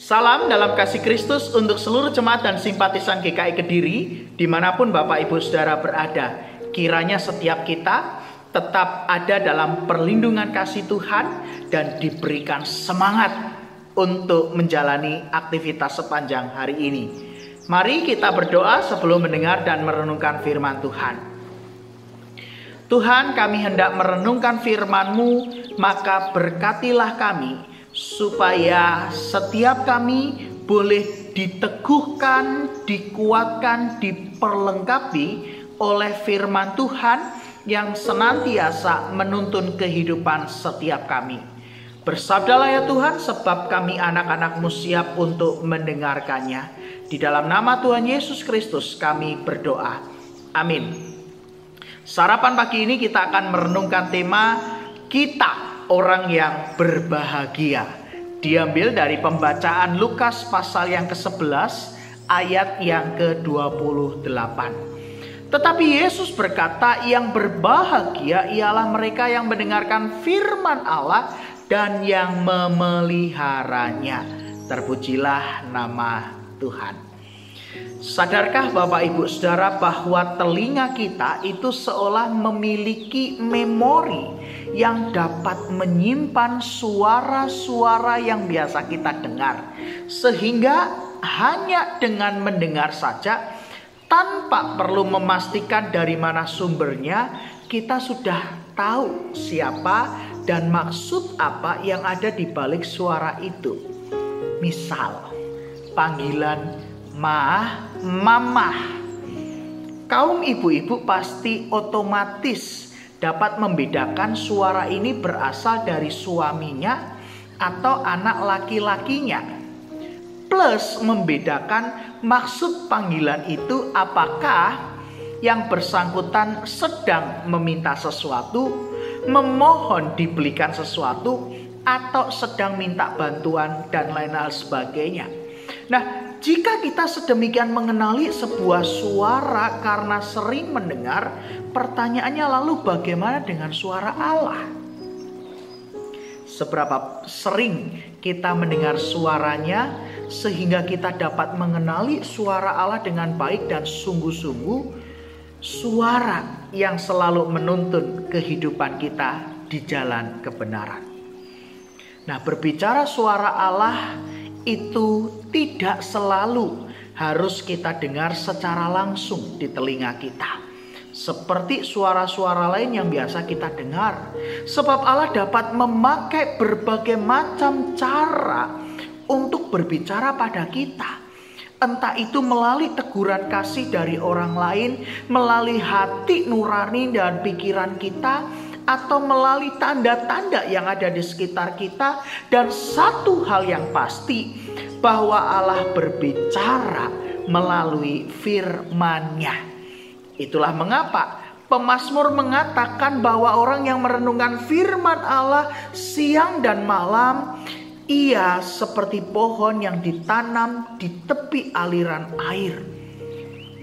Salam dalam kasih Kristus untuk seluruh jemaat dan simpatisan GKI Kediri, dimanapun Bapak Ibu Saudara berada. Kiranya setiap kita tetap ada dalam perlindungan kasih Tuhan dan diberikan semangat untuk menjalani aktivitas sepanjang hari ini. Mari kita berdoa sebelum mendengar dan merenungkan firman Tuhan. Tuhan, kami hendak merenungkan firman-Mu, maka berkatilah kami, supaya setiap kami boleh diteguhkan, dikuatkan, diperlengkapi oleh firman Tuhan yang senantiasa menuntun kehidupan setiap kami. Bersabdalah ya Tuhan, sebab kami anak-anak-Mu siap untuk mendengarkannya. Di dalam nama Tuhan Yesus Kristus kami berdoa. Amin. Sarapan pagi ini kita akan merenungkan tema kita orang yang berbahagia. Diambil dari pembacaan Lukas pasal yang ke-11 ayat yang ke-28. Tetapi Yesus berkata, yang berbahagia ialah mereka yang mendengarkan firman Allah dan yang memeliharanya. Terpujilah nama Tuhan. Sadarkah Bapak Ibu Saudara bahwa telinga kita itu seolah memiliki memori yang dapat menyimpan suara-suara yang biasa kita dengar, sehingga hanya dengan mendengar saja tanpa perlu memastikan dari mana sumbernya, kita sudah tahu siapa dan maksud apa yang ada di balik suara itu. Misal panggilan Ma, Mamah. Kaum ibu-ibu pasti otomatis dapat membedakan suara ini berasal dari suaminya atau anak laki-lakinya. Plus membedakan maksud panggilan itu, apakah yang bersangkutan sedang meminta sesuatu, memohon dibelikan sesuatu, atau sedang minta bantuan dan lain-lain sebagainya. Nah, jika kita sedemikian mengenali sebuah suara karena sering mendengar, pertanyaannya lalu bagaimana dengan suara Allah? Seberapa sering kita mendengar suaranya sehingga kita dapat mengenali suara Allah dengan baik dan sungguh-sungguh, suara yang selalu menuntun kehidupan kita di jalan kebenaran. Nah, berbicara suara Allah itu tidak selalu harus kita dengar secara langsung di telinga kita, seperti suara-suara lain yang biasa kita dengar. Sebab Allah dapat memakai berbagai macam cara untuk berbicara pada kita. Entah itu melalui teguran kasih dari orang lain, melalui hati nurani dan pikiran kita, atau melalui tanda-tanda yang ada di sekitar kita. Dan satu hal yang pasti, bahwa Allah berbicara melalui firman-Nya. Itulah mengapa pemazmur mengatakan bahwa orang yang merenungkan firman Allah siang dan malam, ia seperti pohon yang ditanam di tepi aliran air.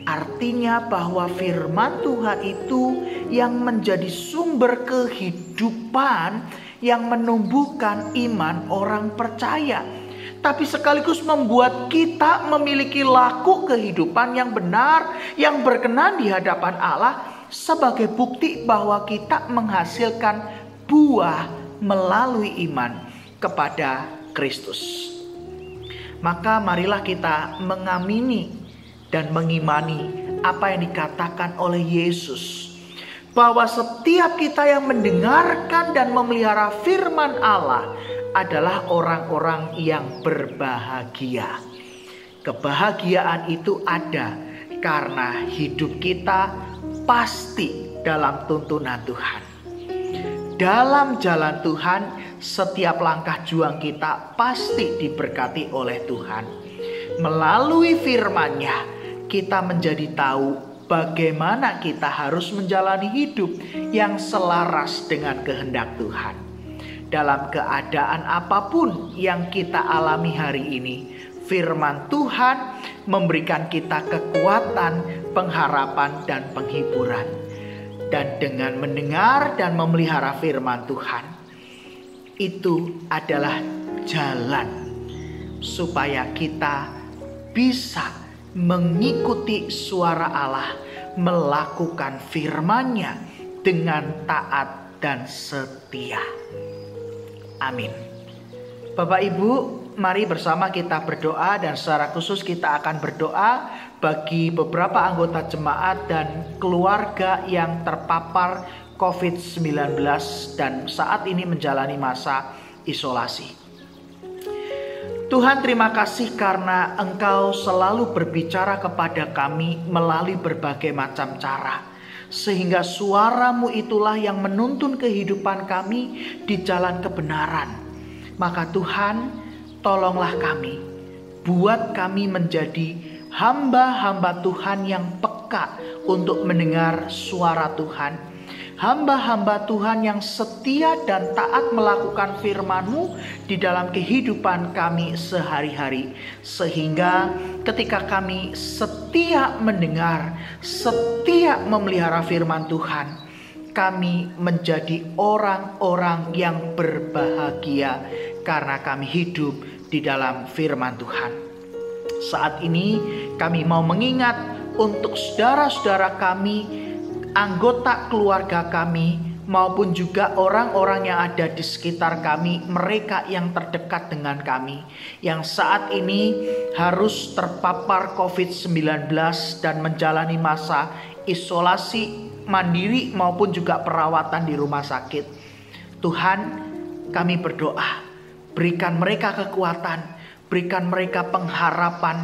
Artinya bahwa firman Tuhan itu yang menjadi sumber kehidupan yang menumbuhkan iman orang percaya. Tapi sekaligus membuat kita memiliki laku kehidupan yang benar, yang berkenan di hadapan Allah, sebagai bukti bahwa kita menghasilkan buah melalui iman kepada Kristus. Maka marilah kita mengamini dan mengimani apa yang dikatakan oleh Yesus, bahwa setiap kita yang mendengarkan dan memelihara firman Allah adalah orang-orang yang berbahagia. Kebahagiaan itu ada karena hidup kita pasti dalam tuntunan Tuhan. Dalam jalan Tuhan, setiap langkah juang kita pasti diberkati oleh Tuhan. Melalui firman-Nya, kita menjadi tahu bagaimana kita harus menjalani hidup yang selaras dengan kehendak Tuhan. Dalam keadaan apapun yang kita alami hari ini, firman Tuhan memberikan kita kekuatan, pengharapan, dan penghiburan. Dan dengan mendengar dan memelihara firman Tuhan, itu adalah jalan supaya kita bisa mengikuti suara Allah, melakukan firman-Nya dengan taat dan setia. Amin. Bapak Ibu, mari bersama kita berdoa, dan secara khusus kita akan berdoa bagi beberapa anggota jemaat dan keluarga yang terpapar COVID-19 dan saat ini menjalani masa isolasi. Tuhan, terima kasih karena Engkau selalu berbicara kepada kami melalui berbagai macam cara, sehingga suara-Mu itulah yang menuntun kehidupan kami di jalan kebenaran. Maka Tuhan, tolonglah kami, buat kami menjadi hamba-hamba Tuhan yang peka untuk mendengar suara Tuhan. Hamba-hamba Tuhan yang setia dan taat melakukan firman-Mu di dalam kehidupan kami sehari-hari. Sehingga ketika kami setia mendengar, setia memelihara firman Tuhan, kami menjadi orang-orang yang berbahagia karena kami hidup di dalam firman Tuhan. Saat ini kami mau mengingat untuk saudara-saudara kami, anggota keluarga kami, maupun juga orang-orang yang ada di sekitar kami, mereka yang terdekat dengan kami, yang saat ini harus terpapar COVID-19 dan menjalani masa isolasi mandiri maupun juga perawatan di rumah sakit. Tuhan, kami berdoa, berikan mereka kekuatan, berikan mereka pengharapan,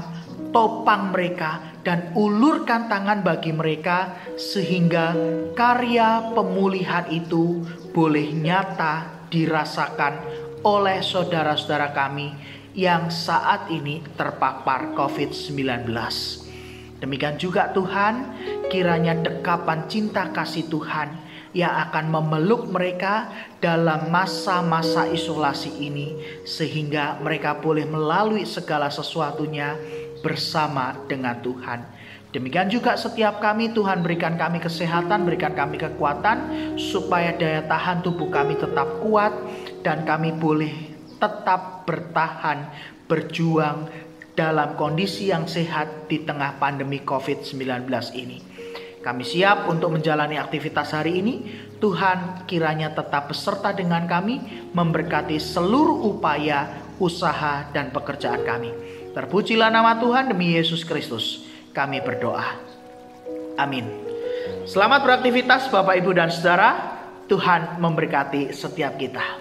topang mereka, dan ulurkan tangan bagi mereka sehingga karya pemulihan itu boleh nyata dirasakan oleh saudara-saudara kami yang saat ini terpapar COVID-19. Demikian juga Tuhan, kiranya dekapan cinta kasih Tuhan yang akan memeluk mereka dalam masa-masa isolasi ini, sehingga mereka boleh melalui segala sesuatunya bersama dengan Tuhan. Demikian juga setiap kami, Tuhan berikan kami kesehatan, berikan kami kekuatan, supaya daya tahan tubuh kami tetap kuat, dan kami boleh tetap bertahan, berjuang dalam kondisi yang sehat di tengah pandemi COVID-19 ini. Kami siap untuk menjalani aktivitas hari ini. Tuhan kiranya tetap beserta dengan kami, memberkati seluruh upaya, usaha, dan pekerjaan kami. Terpujilah nama Tuhan, demi Yesus Kristus kami berdoa. Amin. Selamat beraktivitas Bapak, Ibu, dan Saudara. Tuhan memberkati setiap kita.